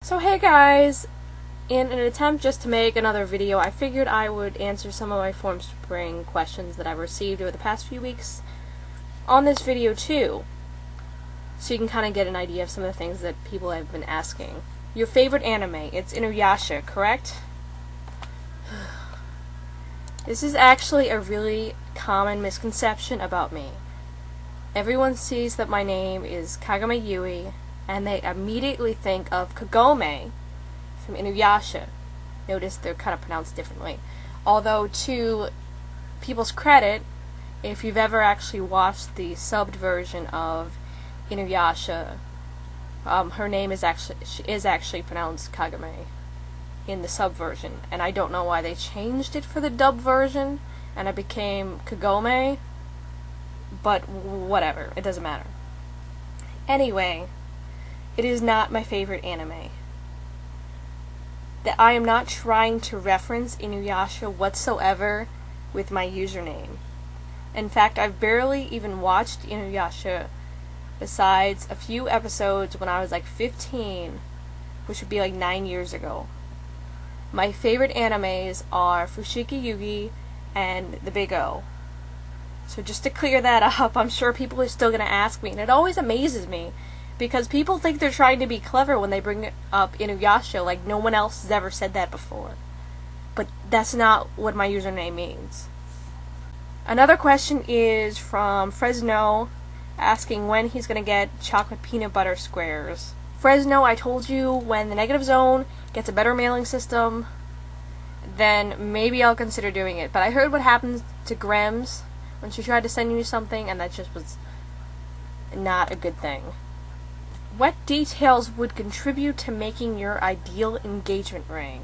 So hey guys, in an attempt just to make another video, I figured I would answer some of my Formspring questions that I've received over the past few weeks on this video too, so you can kind of get an idea of some of the things that people have been asking. Your favorite anime, it's Inuyasha, correct? This is actually a really common misconception about me. Everyone sees that my name is Kagome Yui, and they immediately think of Kagome from Inuyasha. Notice they're kind of pronounced differently. Although, to people's credit, if you've ever actually watched the subbed version of Inuyasha, her name is actually pronounced Kagome in the sub version, and I don't know why they changed it for the dub version, and it became Kagome, but whatever, it doesn't matter. Anyway, it is not my favorite anime. That I am not trying to reference Inuyasha whatsoever with my username. In fact, I've barely even watched Inuyasha besides a few episodes when I was like 15, which would be like 9 years ago. My favorite animes are Fushigi Yugi and The Big O. So just to clear that up, I'm sure people are still going to ask me, and it always amazes me, because people think they're trying to be clever when they bring up Inuyasha, like no one else has ever said that before. But that's not what my username means. Another question is from Fresno, asking when he's going to get chocolate peanut butter squares. Fresno, I told you, when the Negative Zone gets a better mailing system, then maybe I'll consider doing it. But I heard what happened to Grems when she tried to send you something, and that just was not a good thing. What details would contribute to making your ideal engagement ring?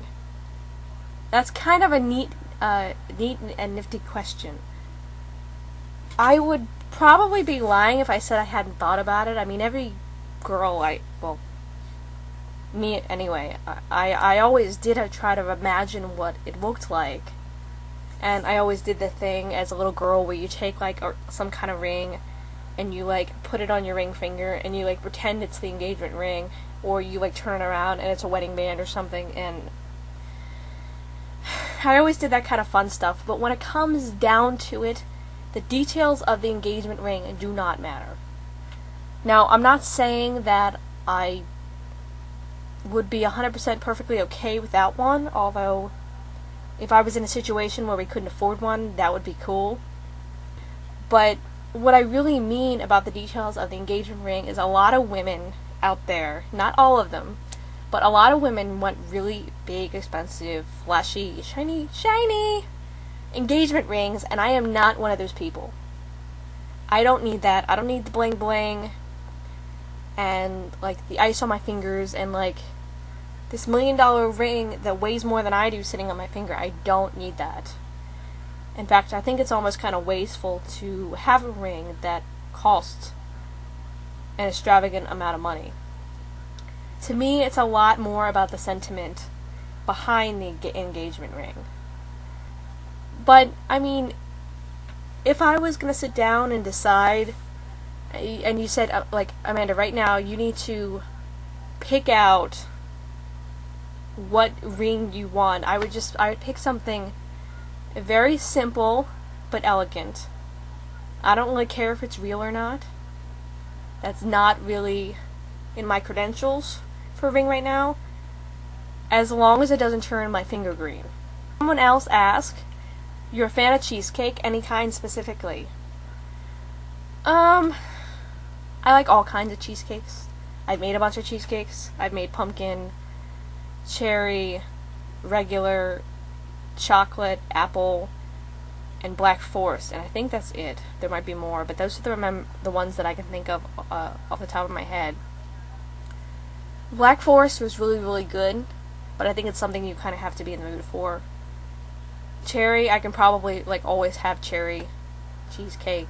That's kind of a neat and nifty question. I would probably be lying if I said I hadn't thought about it. I mean, every girl me anyway, I always did try to imagine what it looked like. And I always did the thing as a little girl where you take like some kind of ring and you like put it on your ring finger and you like pretend it's the engagement ring, or you like turn it around and it's a wedding band or something. And I always did that kind of fun stuff, but when it comes down to it, the details of the engagement ring do not matter. Now, I'm not saying that I would be 100% perfectly okay without one, although if I was in a situation where we couldn't afford one, that would be cool. But what I really mean about the details of the engagement ring is a lot of women out there, not all of them, but a lot of women want really big, expensive, flashy, shiny engagement rings, and I am not one of those people. I don't need that. I don't need the bling bling and like the ice on my fingers and like this $1 million ring that weighs more than I do sitting on my finger. I don't need that. In fact, I think it's almost kind of wasteful to have a ring that costs an extravagant amount of money. To me, it's a lot more about the sentiment behind the engagement ring. But, I mean, if I was going to sit down and decide, and you said, like, Amanda, right now, you need to pick out what ring you want, I would pick something very simple but elegant. I don't really care if it's real or not. That's not really in my credentials for a ring right now, as long as it doesn't turn my finger green. Someone else asked, you're a fan of cheesecake, any kind specifically? I like all kinds of cheesecakes. I've made a bunch of cheesecakes. I've made pumpkin, cherry, regular, chocolate, apple, and Black Forest, and I think that's it. There might be more, but those are the ones that I can think of off the top of my head. Black Forest was really, really good, but I think it's something you kind of have to be in the mood for. Cherry, I can probably like always have cherry cheesecake.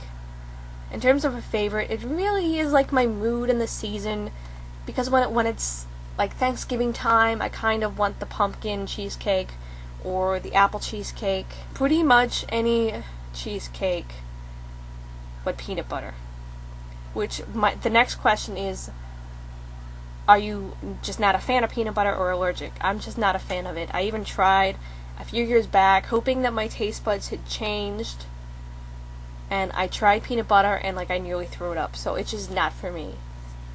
In terms of a favorite, it really is like my mood in the season, because when it's like Thanksgiving time, I kind of want the pumpkin cheesecake or the apple cheesecake. Pretty much any cheesecake but peanut butter. The next question is, are you just not a fan of peanut butter or allergic? I'm just not a fan of it. I even tried a few years back, hoping that my taste buds had changed, and I tried peanut butter and like I nearly threw it up. So it's just not for me.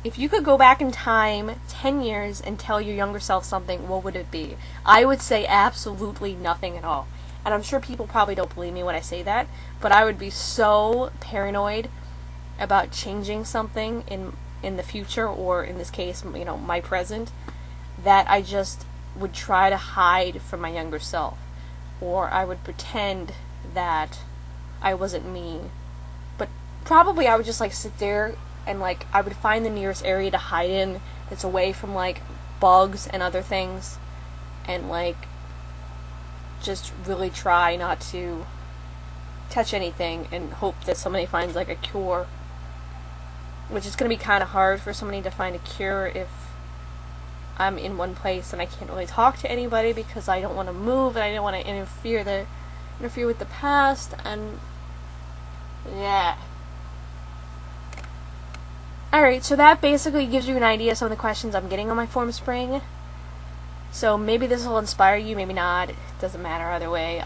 If you could go back in time 10 years and tell your younger self something, what would it be? I would say absolutely nothing at all. And I'm sure people probably don't believe me when I say that, but I would be so paranoid about changing something in the future, or in this case, my present, that I just would try to hide from my younger self. Or I would pretend that I wasn't me. But probably I would just sit there and I would find the nearest area to hide in that's away from bugs and other things, and just really try not to touch anything and hope that somebody finds a cure, which is going to be kind of hard for somebody to find a cure if I'm in one place and I can't really talk to anybody because I don't want to move and I don't want to interfere with the past, and yeah. Alright, so that basically gives you an idea of some of the questions I'm getting on my Formspring. So maybe this will inspire you, maybe not. It doesn't matter either way.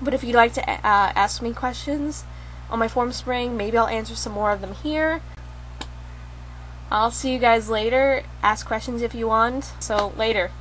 But if you'd like to ask me questions on my Formspring, maybe I'll answer some more of them here. I'll see you guys later. Ask questions if you want. So, later.